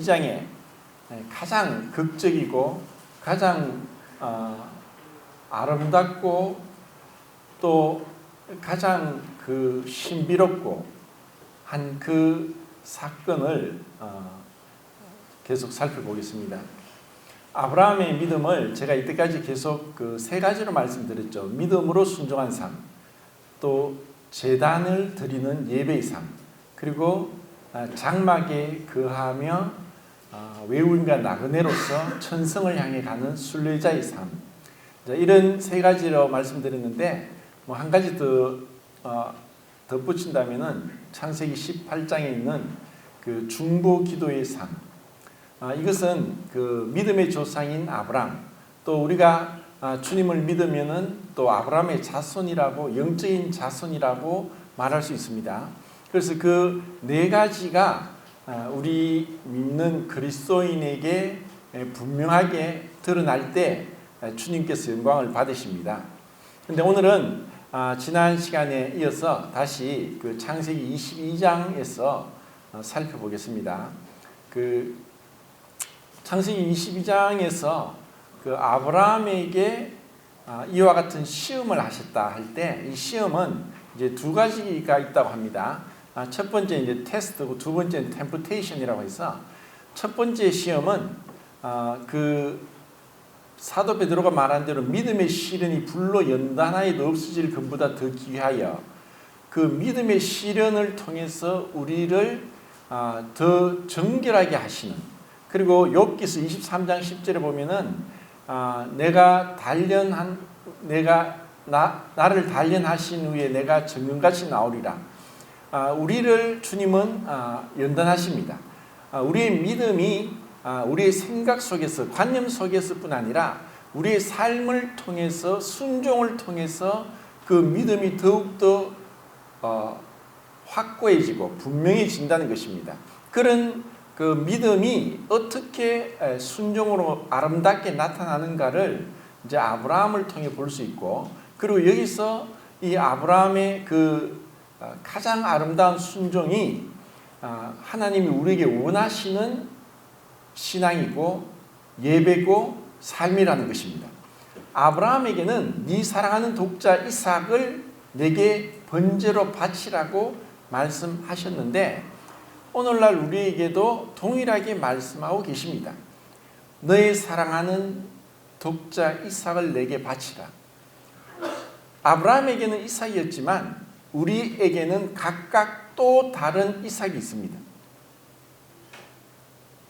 22장에 가장 극적이고 가장 아름답고 또 가장 신비롭고 한 그 사건을 계속 살펴보겠습니다. 아브라함의 믿음을 제가 이때까지 계속 세 가지로 말씀드렸죠. 믿음으로 순종한 삶, 또 제단을 드리는 예배의 삶, 그리고 장막에 거하며 외우인과 나그네로서 천성을 향해 가는 순례자의 삶. 이런 세 가지로 말씀드렸는데 한 가지 더 덧붙인다면은 창세기 18장에 있는 중보 기도의 삶. 이것은 믿음의 조상인 아브라함, 또 우리가 주님을 믿으면은 또 아브라함의 자손이라고, 영적인 자손이라고 말할 수 있습니다. 그래서 네 가지가 우리 믿는 그리스도인에게 분명하게 드러날 때 주님께서 영광을 받으십니다. 그런데 오늘은 지난 시간에 이어서 다시 창세기 22장에서 살펴보겠습니다. 창세기 22장에서 아브라함에게 이와 같은 시험을 하셨다 할 때, 이 시험은 이제 두 가지가 있다고 합니다. 첫 번째 이제 테스트고 두 번째는 템프테이션이라고 해서, 첫 번째 시험은 사도 베드로가 말한 대로 믿음의 시련이 불로 연단하여도 없어질 것보다 더 귀하여, 믿음의 시련을 통해서 우리를 더 정결하게 하시는, 그리고 욥기서 23장 10절에 보면은 나를 단련하신 후에 내가 정금같이 나오리라. 우리를 주님은 연단하십니다. 우리의 믿음이 우리의 생각 속에서, 관념 속에서 뿐 아니라 우리의 삶을 통해서, 순종을 통해서 믿음이 더욱더 확고해지고 분명해진다는 것입니다. 그런 믿음이 어떻게 순종으로 아름답게 나타나는가를 이제 아브라함을 통해 볼 수 있고, 그리고 여기서 이 아브라함의 가장 아름다운 순종이 하나님이 우리에게 원하시는 신앙이고 예배고 삶이라는 것입니다. 아브라함에게는 네 사랑하는 독자 이삭을 내게 번제로 바치라고 말씀하셨는데, 오늘날 우리에게도 동일하게 말씀하고 계십니다. 너의 사랑하는 독자 이삭을 내게 바치라. 아브라함에게는 이삭이었지만 우리에게는 각각 또 다른 이삭이 있습니다.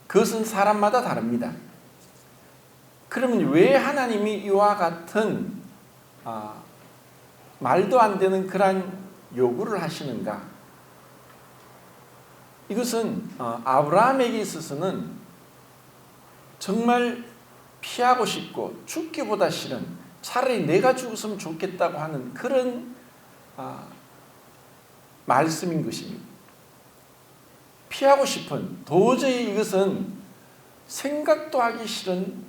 그것은 사람마다 다릅니다. 그러면 왜 하나님이 이와 같은 말도 안 되는 그러한 요구를 하시는가? 이것은 아브라함에게 있어서는 정말 피하고 싶고 죽기보다 싫은, 차라리 내가 죽었으면 좋겠다고 하는 그런 말씀인 것입니다. 피하고 싶은, 도저히 이것은 생각도 하기 싫은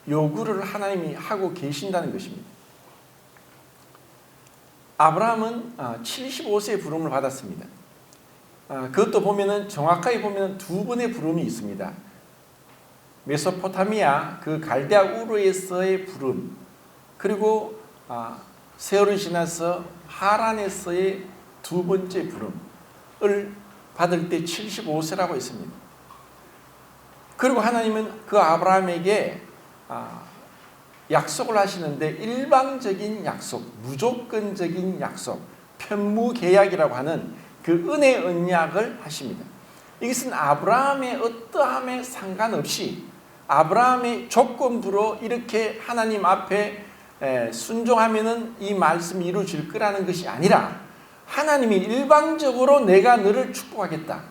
요구를 하나님이 하고 계신다는 것입니다. 아브라함은 75세의 부름을 받았습니다. 그것도 보면은, 정확하게 보면은 두 번의 부름이 있습니다. 메소포타미아 갈대아 우르에서의 부름, 그리고 세월이 지나서 하란에서의 두 번째 부름을 받을 때 75세라고 했습니다. 그리고 하나님은 아브라함에게 약속을 하시는데, 일방적인 약속, 무조건적인 약속, 편무계약이라고 하는 은혜 언약을 하십니다. 이것은 아브라함의 어떠함에 상관없이 아브라함의 조건부로 이렇게 하나님 앞에 순종하면은 이 말씀이 이루어질 거라는 것이 아니라, 하나님이 일방적으로 내가 너를 축복하겠다,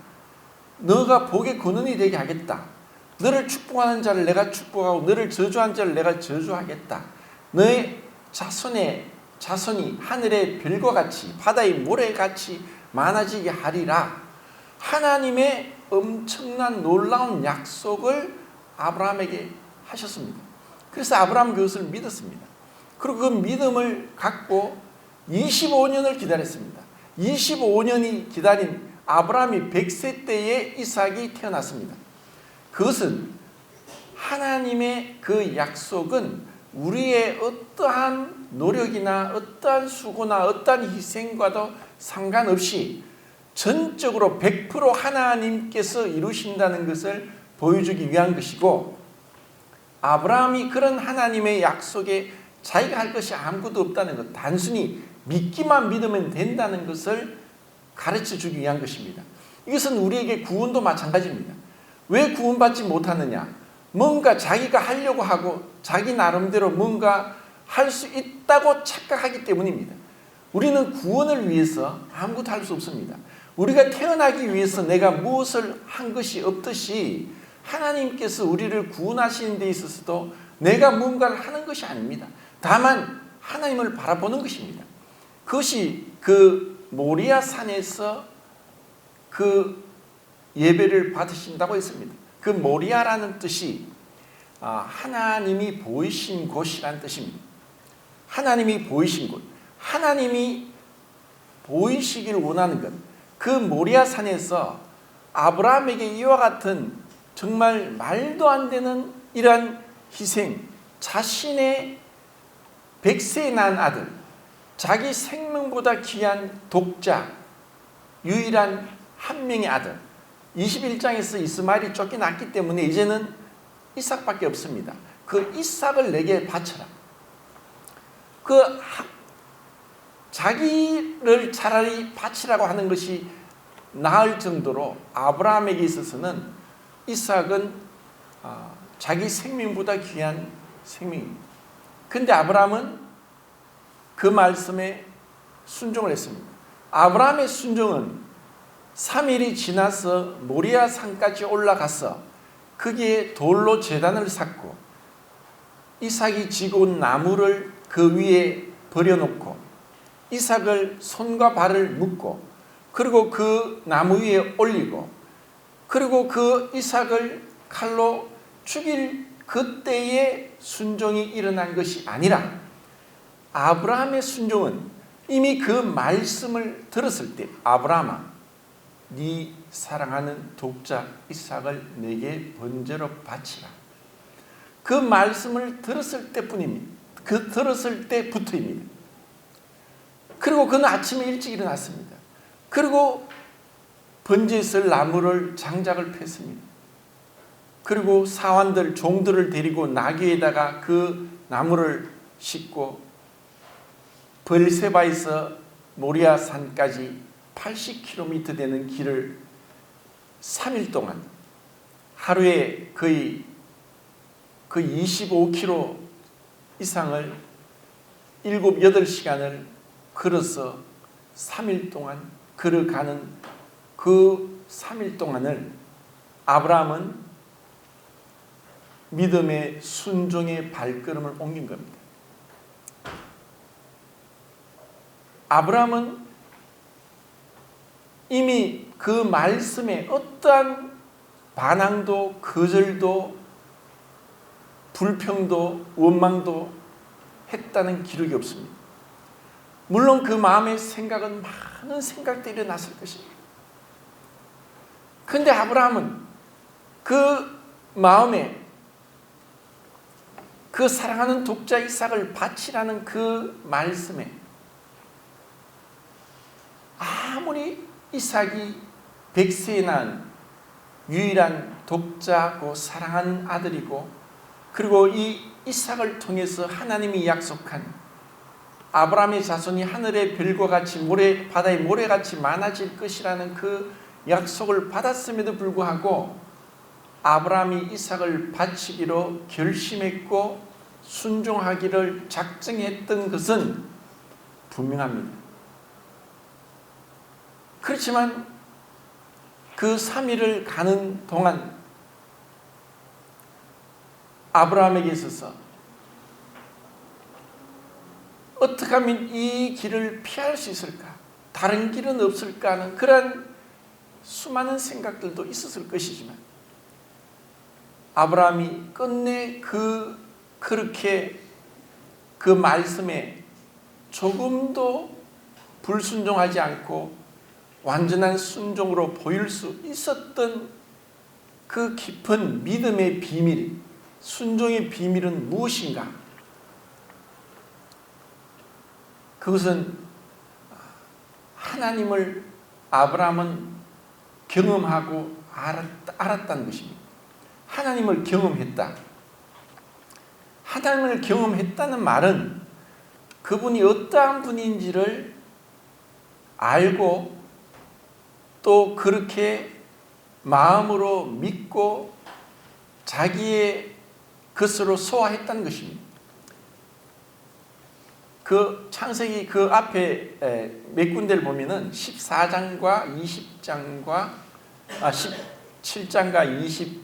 너가 복의 근원이 되게 하겠다, 너를 축복하는 자를 내가 축복하고 너를 저주하는 자를 내가 저주하겠다, 너의 자손이 하늘의 별과 같이 바다의 모래같이 많아지게 하리라. 하나님의 엄청난 놀라운 약속을 아브라함에게 하셨습니다. 그래서 아브라함은 그것을 믿었습니다. 그리고 그 믿음을 갖고 25년을 기다렸습니다. 25년이 기다린 아브라함이 100세 때에 이삭이 태어났습니다. 그것은 하나님의 그 약속은 우리의 어떠한 노력이나 어떠한 수고나 어떠한 희생과도 상관없이 전적으로 100% 하나님께서 이루신다는 것을 보여주기 위한 것이고, 아브라함이 그런 하나님의 약속에 자기가 할 것이 아무것도 없다는 것, 단순히 믿기만 믿으면 된다는 것을 가르쳐 주기 위한 것입니다. 이것은 우리에게 구원도 마찬가지입니다. 왜 구원받지 못하느냐? 뭔가 자기가 하려고 하고 자기 나름대로 뭔가 할 수 있다고 착각하기 때문입니다. 우리는 구원을 위해서 아무것도 할 수 없습니다. 우리가 태어나기 위해서 내가 무엇을 한 것이 없듯이 하나님께서 우리를 구원하시는 데 있어서도 내가 뭔가를 하는 것이 아닙니다. 다만 하나님을 바라보는 것입니다. 그것이 그 모리아 산에서 그 예배를 받으신다고 했습니다. 그 모리아라는 뜻이 하나님이 보이신 곳이라는 뜻입니다. 하나님이 보이신 곳, 하나님이 보이시길 원하는 것. 그 모리아 산에서 아브라함에게 이와 같은 정말 말도 안 되는 이러한 희생, 자신의 100세에 난 아들, 자기 생명보다 귀한 독자, 유일한 한 명의 아들, 21장에서 이스마엘이 쫓겨났기 때문에 이제는 이삭밖에 없습니다. 그 이삭을 내게 바쳐라. 자기를 차라리 바치라고 하는 것이 나을 정도로 아브라함에게 있어서는 이삭은 자기 생명보다 귀한 생명입니다. 그런데 아브라함은 그 말씀에 순종을 했습니다. 아브라함의 순종은 3일이 지나서 모리아 산까지 올라가서 거기에 돌로 제단을 쌓고 이삭이 지고 온 나무를 그 위에 버려놓고 이삭을 손과 발을 묶고 그리고 그 나무 위에 올리고 그리고 그 이삭을 칼로 죽일 그때의 순종이 일어난 것이 아니라, 아브라함의 순종은 이미 그 말씀을 들었을 때, 아브라함아, 네 사랑하는 독자 이삭을 내게 번제로 바치라. 그 말씀을 들었을 때뿐입니다. 그 들었을 때부터입니다. 그리고 그는 아침에 일찍 일어났습니다. 그리고 번제에 쓸 나무를 장작을 폈습니다. 그리고 사환들, 종들을 데리고 나귀에다가 그 나무를 싣고 브엘세바에서 모리아 산까지 80km 되는 길을 3일 동안 하루에 거의 25km 이상을 7, 8시간을 걸어서 3일 동안 걸어가는 그 3일 동안을 아브라함은 믿음의 순종의 발걸음을 옮긴 겁니다. 아브라함은 이미 그 말씀에 어떠한 반항도 거절도 불평도 원망도 했다는 기록이 없습니다. 물론 그 마음의 생각은 많은 생각들이 일어났을 것입니다. 그런데 아브라함은 그 마음에 그 사랑하는 독자 이삭을 바치라는 그 말씀에 아무리 이삭이 100세에 난 유일한 독자고 사랑하는 아들이고 그리고 이 이삭을 통해서 하나님이 약속한 아브라함의 자손이 하늘의 별과 같이 바다의 모래같이 많아질 것이라는 그 약속을 받았음에도 불구하고 아브라함이 이삭을 바치기로 결심했고 순종하기를 작정했던 것은 분명합니다. 그렇지만 그 3일을 가는 동안 아브라함에게 있어서 어떻게 하면 이 길을 피할 수 있을까? 다른 길은 없을까 하는 그런 수많은 생각들도 있었을 것이지만 아브라함이 끝내 그렇게 그 말씀에 조금도 불순종하지 않고 완전한 순종으로 보일 수 있었던 그 깊은 믿음의 비밀, 순종의 비밀은 무엇인가? 그것은 하나님을 아브라함은 경험하고 알았다는 것입니다. 하나님을 경험했다. 하나님을 경험했다는 말은 그분이 어떠한 분인지를 알고 또 그렇게 마음으로 믿고 자기의 것으로 소화했다는 것입니다. 그 창세기 그 앞에 몇 군데를 보면은 14장과 20장과 17장과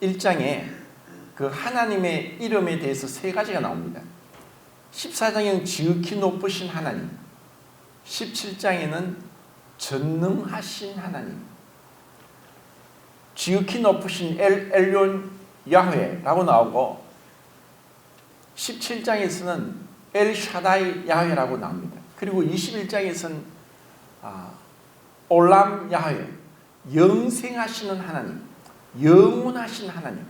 21장에 그 하나님의 이름에 대해서 세 가지가 나옵니다. 14장에는 지극히 높으신 하나님, 17장에는 전능하신 하나님, 지극히 높으신 엘yon 야훼라고 나오고 17장에서는 엘샤다이 야훼라고 나옵니다. 그리고 21장에서는 올람 야훼, 영생하시는 하나님, 영원하신 하나님.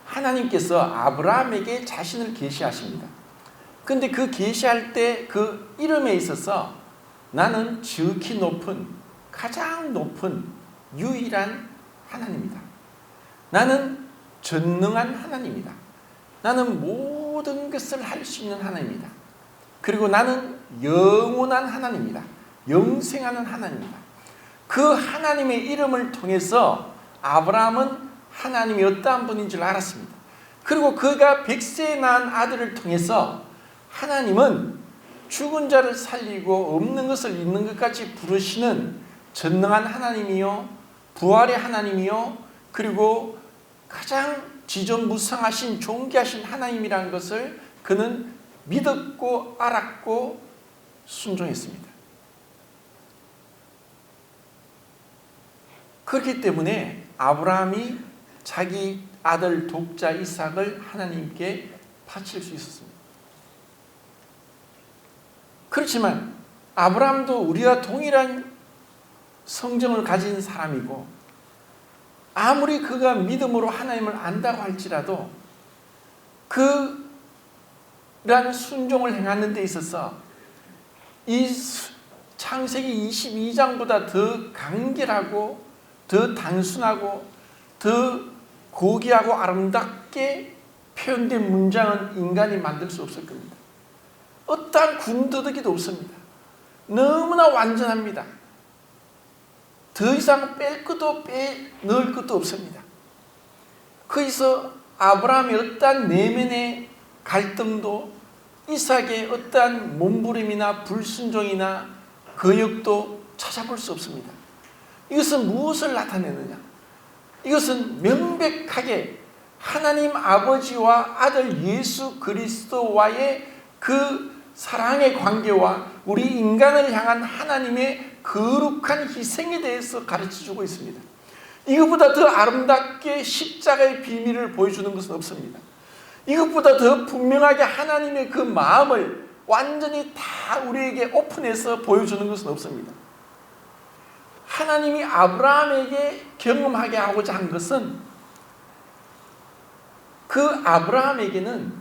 하나님께서 아브라함에게 자신을 계시하십니다. 그런데 그 계시할 때 그 이름에 있어서 나는 지극히 높은, 가장 높은 유일한 하나님이다. 나는 전능한 하나님이다. 나는 모든 것을 할 수 있는 하나님이다. 그리고 나는 영원한 하나님이다. 영생하는 하나님이다. 그 하나님의 이름을 통해서 아브라함은 하나님이 어떠한 분인 줄 알았습니다. 그리고 그가 100세에 낳은 아들을 통해서 하나님은 죽은 자를 살리고 없는 것을 있는 것까지 부르시는 전능한 하나님이요, 부활의 하나님이요, 그리고 가장 지존무상하신 존귀하신 하나님이라는 것을 그는 믿었고 알았고 순종했습니다. 그렇기 때문에 아브라함이 자기 아들 독자 이삭을 하나님께 바칠 수 있었습니다. 그렇지만 아브라함도 우리와 동일한 성정을 가진 사람이고 아무리 그가 믿음으로 하나님을 안다고 할지라도 그런 순종을 행하는 데 있어서 이 창세기 22장보다 더 간결하고 더 단순하고 더 고귀하고 아름답게 표현된 문장은 인간이 만들 수 없을 겁니다. 어떠한 군더더기도 없습니다. 너무나 완전합니다. 더 이상 뺄 것도 넣을 것도 없습니다. 거기서 아브라함의 어떠한 내면의 갈등도 이삭의 어떠한 몸부림이나 불순종이나 거역도 찾아볼 수 없습니다. 이것은 무엇을 나타내느냐? 이것은 명백하게 하나님 아버지와 아들 예수 그리스도와의 그 사랑의 관계와 우리 인간을 향한 하나님의 거룩한 희생에 대해서 가르쳐주고 있습니다. 이것보다 더 아름답게 십자가의 비밀을 보여주는 것은 없습니다. 이것보다 더 분명하게 하나님의 그 마음을 완전히 다 우리에게 오픈해서 보여주는 것은 없습니다. 하나님이 아브라함에게 경험하게 하고자 한 것은 그 아브라함에게는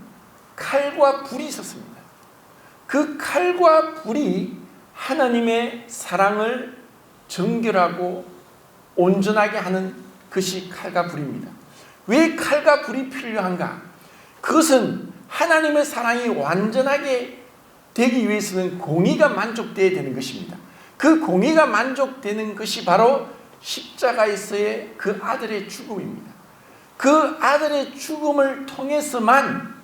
칼과 불이 있었습니다. 그 칼과 불이 하나님의 사랑을 정결하고 온전하게 하는 것이 칼과 불입니다. 왜 칼과 불이 필요한가? 그것은 하나님의 사랑이 완전하게 되기 위해서는 공의가 만족되어야 되는 것입니다. 그 공의가 만족되는 것이 바로 십자가에서의 그 아들의 죽음입니다. 그 아들의 죽음을 통해서만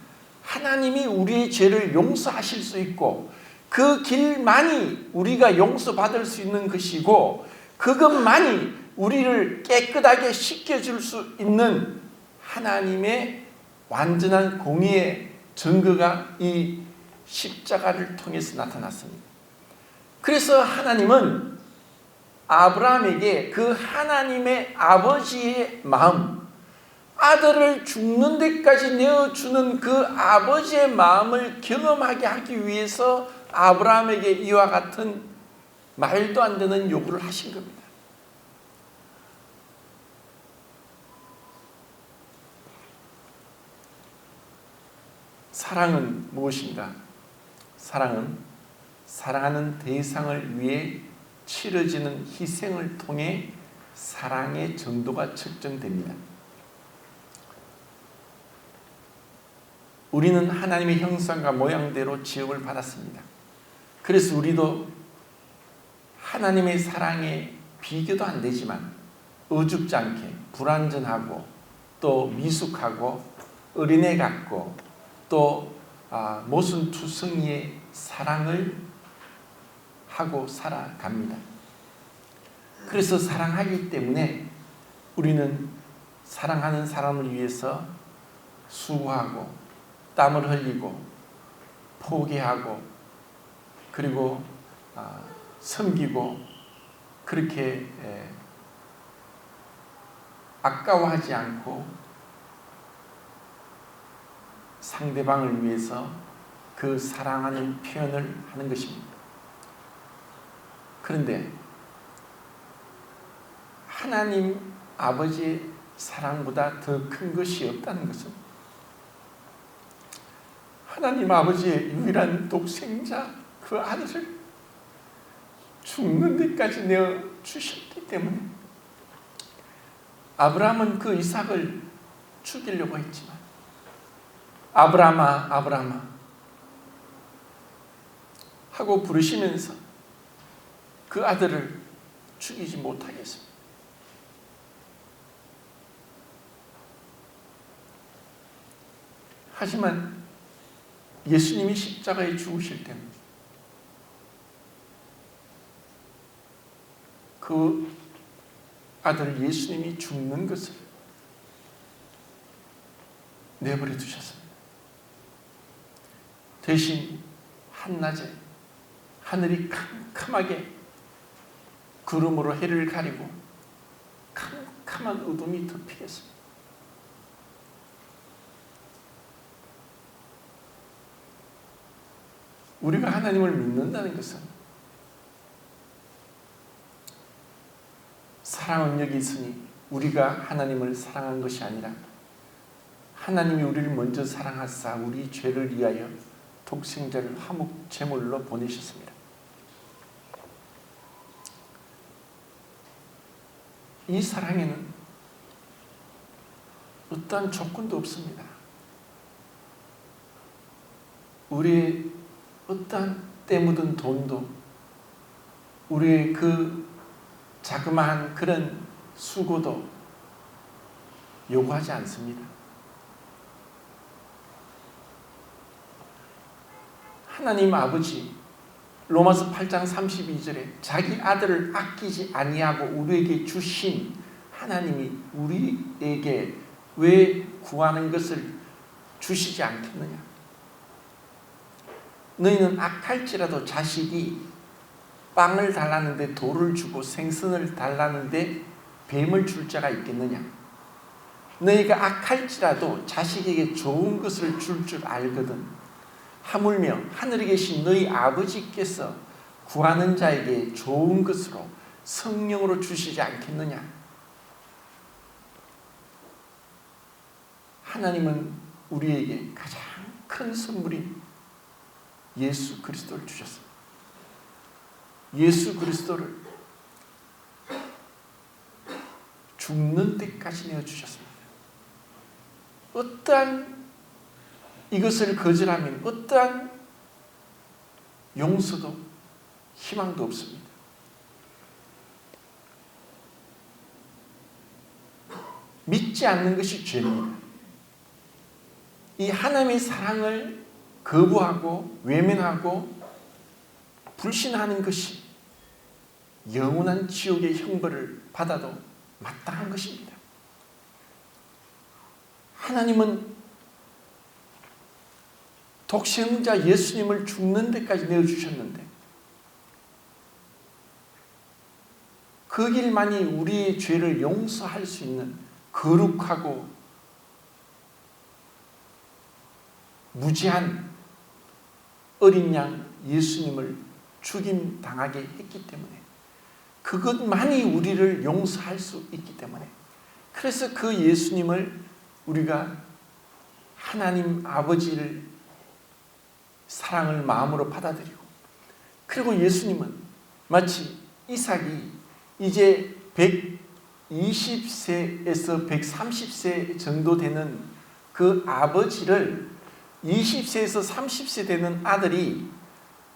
하나님이 우리의 죄를 용서하실 수 있고 그 길만이 우리가 용서받을 수 있는 것이고 그것만이 우리를 깨끗하게 씻겨줄 수 있는 하나님의 완전한 공의의 증거가 이 십자가를 통해서 나타났습니다. 그래서 하나님은 아브라함에게 그 하나님의 아버지의 마음, 아들을 죽는 데까지 내어주는 그 아버지의 마음을 경험하게 하기 위해서 아브라함에게 이와 같은 말도 안 되는 요구를 하신 겁니다. 사랑은 무엇인가? 사랑은 사랑하는 대상을 위해 치러지는 희생을 통해 사랑의 정도가 측정됩니다. 우리는 하나님의 형상과 모양대로 지음을 받았습니다. 그래서 우리도 하나님의 사랑에 비교도 안 되지만 어줍지 않게 불완전하고 또 미숙하고 어린애 같고 또 모순투성이의 사랑을 하고 살아갑니다. 그래서 사랑하기 때문에 우리는 사랑하는 사람을 위해서 수고하고 땀을 흘리고 포기하고 그리고 섬기고 그렇게 아까워하지 않고 상대방을 위해서 그 사랑하는 표현을 하는 것입니다. 그런데 하나님 아버지의 사랑보다 더 큰 것이 없다는 것은 하나님 아버지의 유일한 독생자 그 아들을 죽는 데까지 내어 주셨기 때문에 아브라함은 그 이삭을 죽이려고 했지만 아브라함아 아브라함아 하고 부르시면서 그 아들을 죽이지 못하겠습니다. 하지만 예수님이 십자가에 죽으실 때는 그 아들 예수님이 죽는 것을 내버려 두셨습니다. 대신 한낮에 하늘이 캄캄하게 구름으로 해를 가리고 캄캄한 어둠이 덮이겠습니다. 우리가 하나님을 믿는다는 것은 사랑은 여기 있으니 우리가 하나님을 사랑한 것이 아니라 하나님이 우리를 먼저 사랑하사 우리 죄를 위하여 독생자를 화목 제물로 보내셨습니다. 이 사랑에는 어떠한 조건도 없습니다. 우리의 어떠한 때 묻은 돈도 우리의 그 자그마한 그런 수고도 요구하지 않습니다. 하나님 아버지 로마서 8장 32절에 자기 아들을 아끼지 아니하고 우리에게 주신 하나님이 우리에게 왜 구하는 것을 주시지 않겠느냐? 너희는 악할지라도 자식이 빵을 달라는데 돌을 주고 생선을 달라는데 뱀을 줄 자가 있겠느냐? 너희가 악할지라도 자식에게 좋은 것을 줄 줄 알거든 하물며 하늘에 계신 너희 아버지께서 구하는 자에게 좋은 것으로 성령으로 주시지 않겠느냐? 하나님은 우리에게 가장 큰 선물인 예수 그리스도를 주셨습니다. 예수 그리스도를 죽는 데까지 내어주셨습니다. 어떠한 이것을 거절하면 어떠한 용서도 희망도 없습니다. 믿지 않는 것이 죄입니다. 이 하나님의 사랑을 거부하고 외면하고 불신하는 것이 영원한 지옥의 형벌을 받아도 마땅한 것입니다. 하나님은 독생자 예수님을 죽는 데까지 내어주셨는데 그 길만이 우리의 죄를 용서할 수 있는 거룩하고 무지한 어린 양 예수님을 죽임 당하게 했기 때문에 그것만이 우리를 용서할 수 있기 때문에, 그래서 그 예수님을 우리가 하나님 아버지를 사랑을 마음으로 받아들이고, 그리고 예수님은 마치 이삭이 이제 120세에서 130세 정도 되는 그 아버지를 20세에서 30세 되는 아들이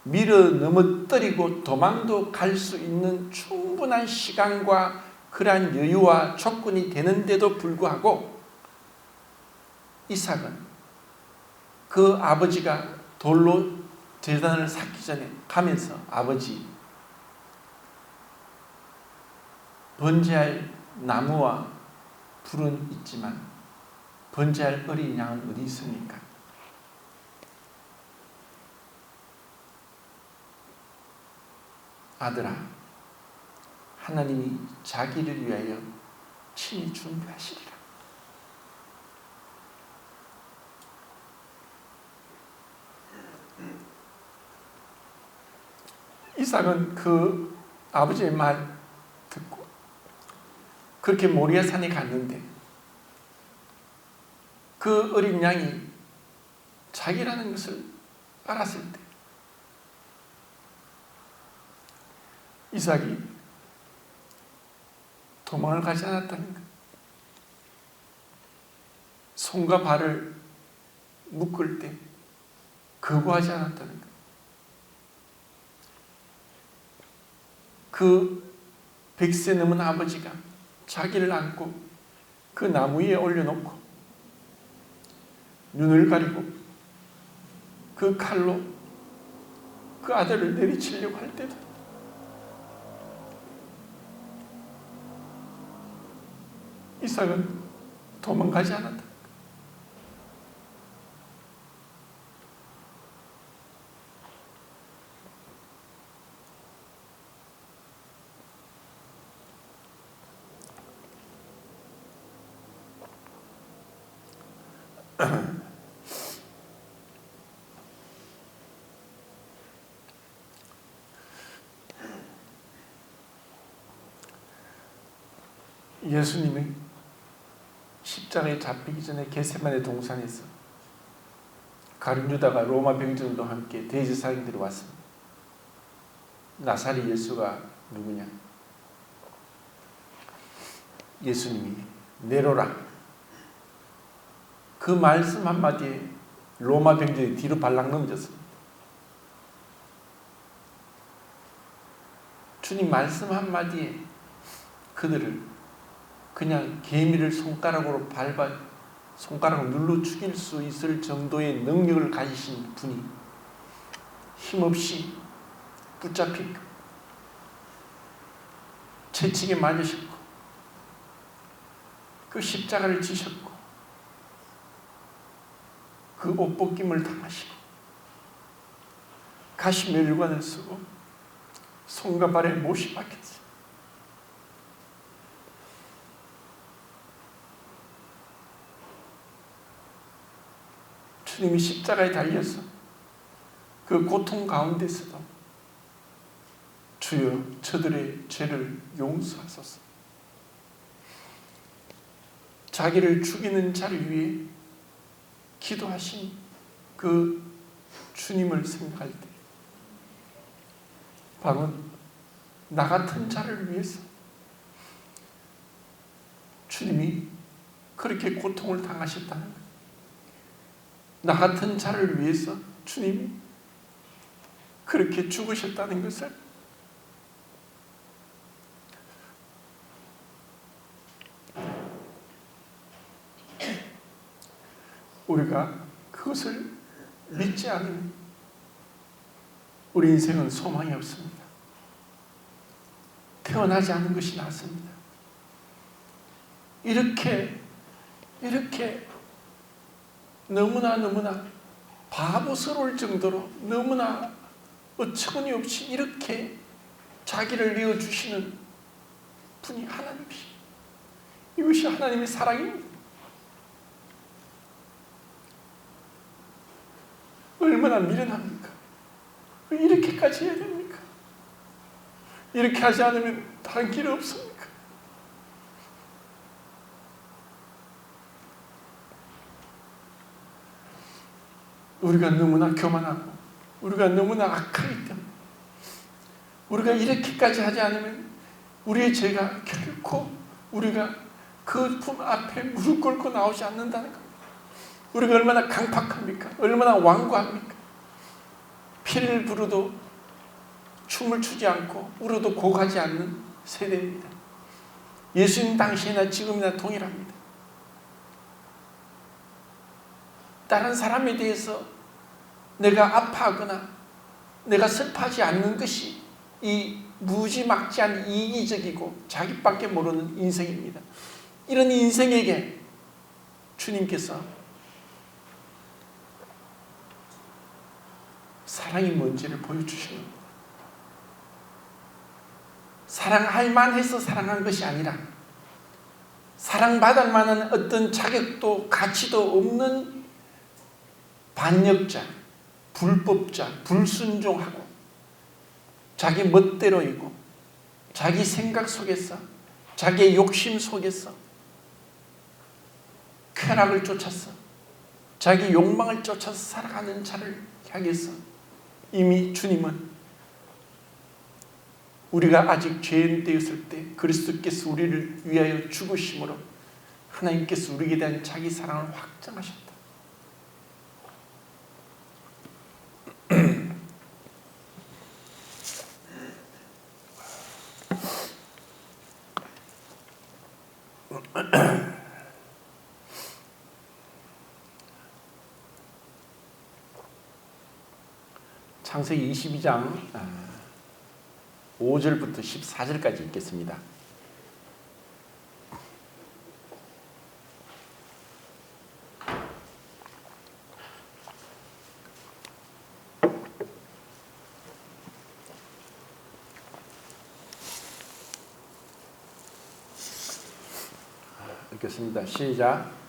밀어 넘어뜨리고 도망도 갈 수 있는 충분한 시간과 그러한 여유와 조건이 되는데도 불구하고 이삭은 그 아버지가 돌로 제단을 쌓기 전에 가면서, 아버지, 번제할 나무와 불은 있지만 번제할 어린 양은 어디 있습니까? 아들아, 하나님이 자기를 위하여 친히 준비하시리라. 이삭은 그 아버지의 말 듣고 그렇게 모리아산에 갔는데, 그 어린 양이 자기라는 것을 알았을 때 이삭이 도망을 가지 않았다는 것, 손과 발을 묶을 때 거부하지 않았다는 것, 그 100세 넘은 아버지가 자기를 안고 그 나무 위에 올려놓고 눈을 가리고 그 칼로 그 아들을 내리치려고 할 때도 이삭은 도망가지 않았다. 예수님이 십자가에 잡히기 전에 겟세마네 동산에서 가룟 유다가 로마 병정과 함께 대제사장들이 왔습니다. 나사렛 예수가 누구냐? 예수님이 내로라, 그 말씀 한마디에 로마 병정이 뒤로 발락 넘어졌습니다. 주님 말씀 한마디에 그들을 그냥 개미를 손가락으로 손가락으로 눌러 죽일 수 있을 정도의 능력을 가지신 분이 힘없이 붙잡히고 채찍에 맞으셨고 그 십자가를 지셨고 그 옷벗김을 당하시고 가시면류관을 쓰고 손과 발에 못이 박혔어요. 주님이 십자가에 달려서 그 고통 가운데서도 주여 저들의 죄를 용서하소서, 자기를 죽이는 자를 위해 기도하신 그 주님을 생각할 때 바로 나 같은 자를 위해서 주님이 그렇게 고통을 당하셨다는 것, 나 같은 자를 위해서 주님이 그렇게 죽으셨다는 것을 우리가 그것을 믿지 않으면 우리 인생은 소망이 없습니다. 태어나지 않은 것이 낫습니다. 이렇게 너무나 바보스러울 정도로 너무나 어처구니없이 이렇게 자기를 내어주시는 분이 하나님이시, 이것이 하나님의 사랑입니다. 얼마나 미련합니까? 왜 이렇게까지 해야 됩니까? 이렇게 하지 않으면 다른 길이 없습니까? 우리가 너무나 교만하고 우리가 너무나 악하기 때문에 우리가 이렇게까지 하지 않으면 우리의 죄가 결코 우리가 그 품 앞에 무릎 꿇고 나오지 않는다는 겁니다. 우리가 얼마나 강팍합니까? 얼마나 완고합니까? 피를 부르도 춤을 추지 않고 울어도 고하지 않는 세대입니다. 예수님 당시나 지금이나 동일합니다. 다른 사람에 대해서 내가 아파하거나 내가 슬퍼하지 않는 것이 이 무지막지한 이기적이고 자기밖에 모르는 인생입니다. 이런 인생에게 주님께서 사랑이 뭔지를 보여주시는 겁니다. 사랑할 만해서 사랑한 것이 아니라 사랑받을 만한 어떤 자격도 가치도 없는 반역자, 불법자, 불순종하고 자기 멋대로이고 자기 생각 속에서 자기의 욕심 속에서 쾌락을 쫓아서 자기 욕망을 쫓아서 살아가는 자를 향해서 이미 주님은 우리가 아직 죄인 되었을 때 그리스도께서 우리를 위하여 죽으심으로 하나님께서 우리에 대한 자기 사랑을 확정하셨다. 창세기 22장 5절부터 14절까지 읽겠습니다. 읽겠습니다. 시작.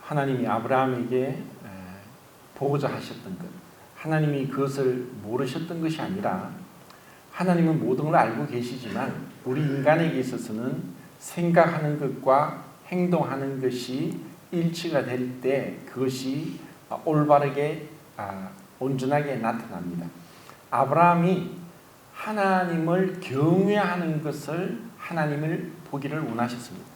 하나님이 아브라함에게 보고자 하셨던 것, 하나님이 그것을 모르셨던 것이 아니라 하나님은 모든 걸 알고 계시지만 우리 인간에게 있어서는 생각하는 것과 행동하는 것이 일치가 될 때 그것이 올바르게 온전하게 나타납니다. 아브라함이 하나님을 경외하는 것을 하나님을 보기를 원하셨습니다.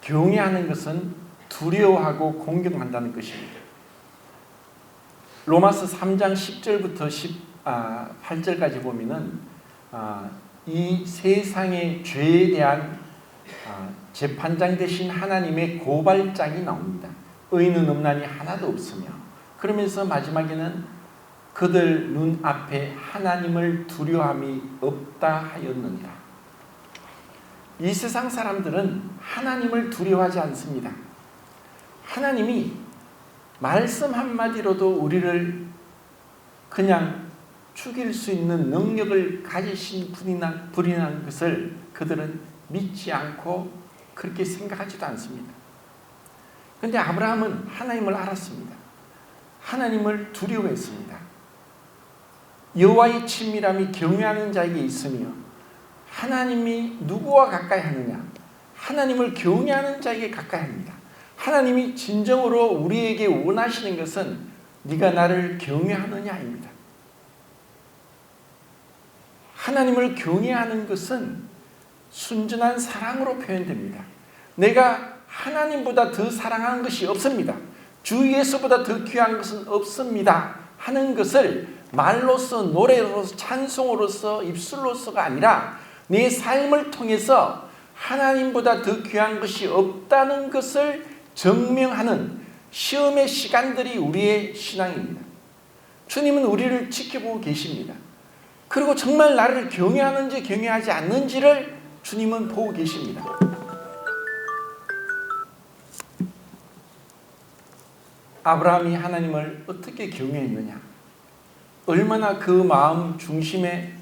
경외하는 것은 두려워하고 공경한다는 것입니다. 로마서 3장 10절부터 18절까지 보면은 이 세상의 죄에 대한 재판장 되신 하나님의 고발장이 나옵니다. 의인은 없나니 하나도 없으며, 그러면서 마지막에는 그들 눈앞에 하나님을 두려움이 없다 하였느니라. 이 세상 사람들은 하나님을 두려워하지 않습니다. 하나님이 말씀 한마디로도 우리를 그냥 죽일 수 있는 능력을 가지신 분이라는 것을 그들은 믿지 않고 그렇게 생각하지도 않습니다. 그런데 아브라함은 하나님을 알았습니다. 하나님을 두려워했습니다. 여호와의 친밀함이 경외하는 자에게 있으며 하나님이 누구와 가까이 하느냐? 하나님을 경외하는 자에게 가까이 합니다. 하나님이 진정으로 우리에게 원하시는 것은 네가 나를 경외하느냐입니다. 하나님을 경외하는 것은 순전한 사랑으로 표현됩니다. 내가 하나님보다 더 사랑하는 것이 없습니다. 주 예수보다 더 귀한 것은 없습니다 하는 것을 말로서, 노래로서, 찬송으로서, 입술로서가 아니라 내 삶을 통해서 하나님보다 더 귀한 것이 없다는 것을 증명하는 시험의 시간들이 우리의 신앙입니다. 주님은 우리를 지켜보고 계십니다. 그리고 정말 나를 경외하는지 경외하지 않는지를 주님은 보고 계십니다. 아브라함이 하나님을 어떻게 경외했느냐? 얼마나 그 마음 중심에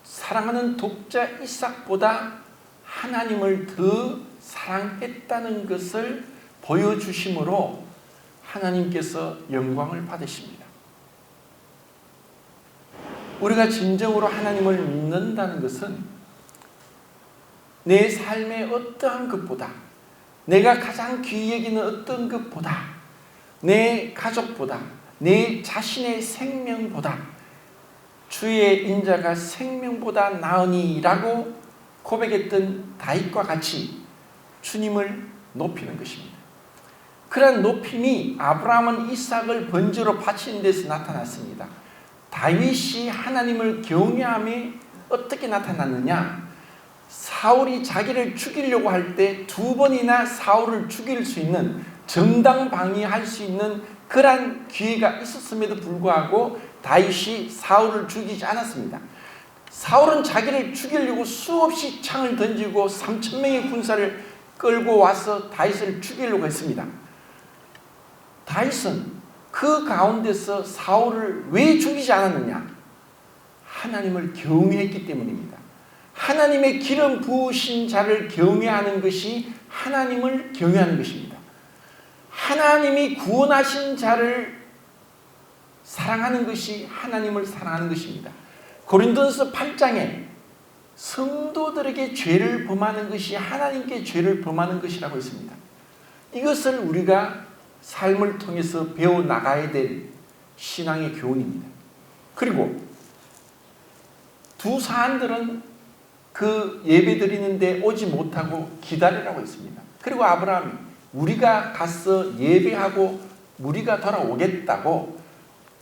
사랑하는 독자 이삭보다 하나님을 더 사랑했다는 것을 보여주심으로 하나님께서 영광을 받으십니다. 우리가 진정으로 하나님을 믿는다는 것은 내 삶의 어떠한 것보다, 내가 가장 귀히 여기는 어떤 것보다, 내 가족보다, 내 자신의 생명보다 주의 인자가 생명보다 나으니라고 고백했던 다윗과 같이 주님을 높이는 것입니다. 그러한 높임이 아브라함은 이삭을 번제로 바치는 데서 나타났습니다. 다윗이 하나님을 경외함이 어떻게 나타났느냐? 사울이 자기를 죽이려고 할 때 2번이나 사울을 죽일 수 있는, 정당방위할 수 있는 그러한 기회가 있었음에도 불구하고 다윗이 사울을 죽이지 않았습니다. 사울은 자기를 죽이려고 수없이 창을 던지고 3,000명의 군사를 끌고 와서 다윗을 죽이려고 했습니다. 다윗은 그 가운데서 사울을 왜 죽이지 않았느냐? 하나님을 경외했기 때문입니다. 하나님의 기름 부으신 자를 경외하는 것이 하나님을 경외하는 것입니다. 하나님이 구원하신 자를 사랑하는 것이 하나님을 사랑하는 것입니다. 고린도전서 8장에 성도들에게 죄를 범하는 것이 하나님께 죄를 범하는 것이라고 했습니다. 이것을 우리가 삶을 통해서 배워나가야 될 신앙의 교훈입니다. 그리고 두 사람들은 그 예배 드리는데 오지 못하고 기다리라고 했습니다. 그리고 아브라함이 우리가 가서 예배하고 우리가 돌아오겠다고,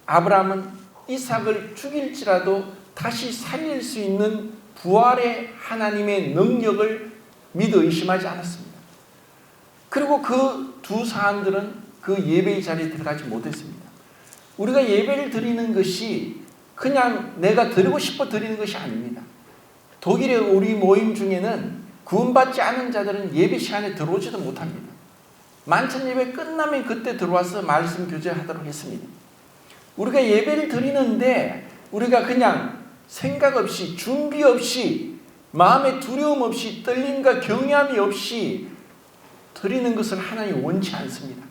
아브라함은 이삭을 죽일지라도 다시 살릴 수 있는 부활의 하나님의 능력을 믿어 의심하지 않았습니다. 그리고 그 두 사람들은 그 예배의 자리에 들어가지 못했습니다. 우리가 예배를 드리는 것이 그냥 내가 드리고 싶어 드리는 것이 아닙니다. 독일의 우리 모임 중에는 구원받지 않은 자들은 예배 시간에 들어오지도 못합니다. 만찬 예배 끝나면 그때 들어와서 말씀 교제하도록 했습니다. 우리가 예배를 드리는데 우리가 그냥 생각 없이, 준비 없이, 마음에 두려움 없이, 떨림과 경외함이 없이 드리는 것을 하나님이 원치 않습니다.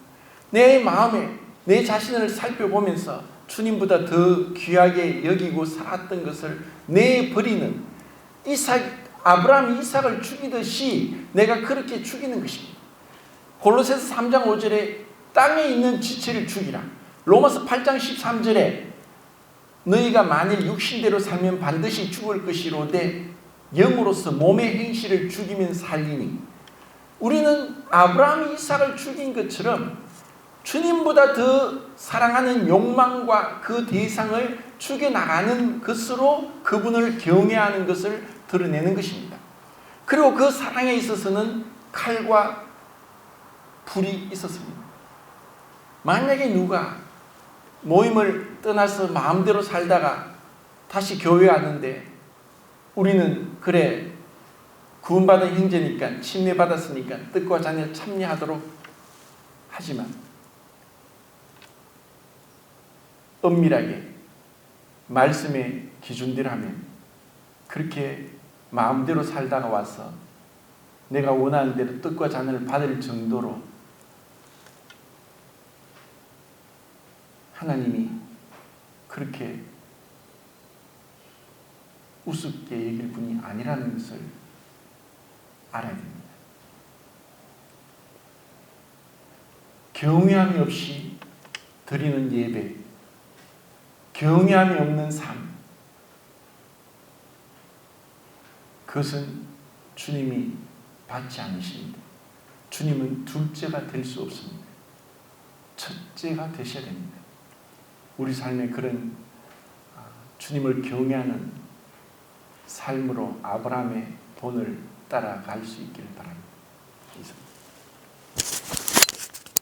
내 마음에 내 자신을 살펴보면서 주님보다 더 귀하게 여기고 살았던 것을 내버리는, 아브라함이 이삭을 죽이듯이 내가 그렇게 죽이는 것입니다. 골로새서 3장 5절에 땅에 있는 지체를 죽이라. 로마서 8장 13절에 너희가 만일 육신대로 살면 반드시 죽을 것이로되 영으로서 몸의 행실을 죽이면 살리니. 우리는 아브라함이 이삭을 죽인 것처럼 주님보다 더 사랑하는 욕망과 그 대상을 죽여나가는 것으로 그분을 경외하는 것을 드러내는 것입니다. 그리고 그 사랑에 있어서는 칼과 불이 있었습니다. 만약에 누가 모임을 떠나서 마음대로 살다가 다시 교회 왔는데 우리는 그래 구원받은 형제니까 침례받았으니까 뜻과 자녀를 참여하도록 하지만 엄밀하게 말씀의 기준대로 하면 그렇게 마음대로 살다가 와서 내가 원하는 대로 뜻과 자녀를 받을 정도로 하나님이 그렇게 우습게 여길 분이 아니라는 것을 알아야 됩니다. 경외함이 없이 드리는 예배, 경외함이 없는 삶, 그것은 주님이 받지 않으십니다. 주님은 둘째가 될 수 없습니다. 첫째가 되셔야 됩니다. 우리 삶에 그런 주님을 경외하는 삶으로 아브라함의 본을 따라갈 수 있기를 바랍니다. 이상.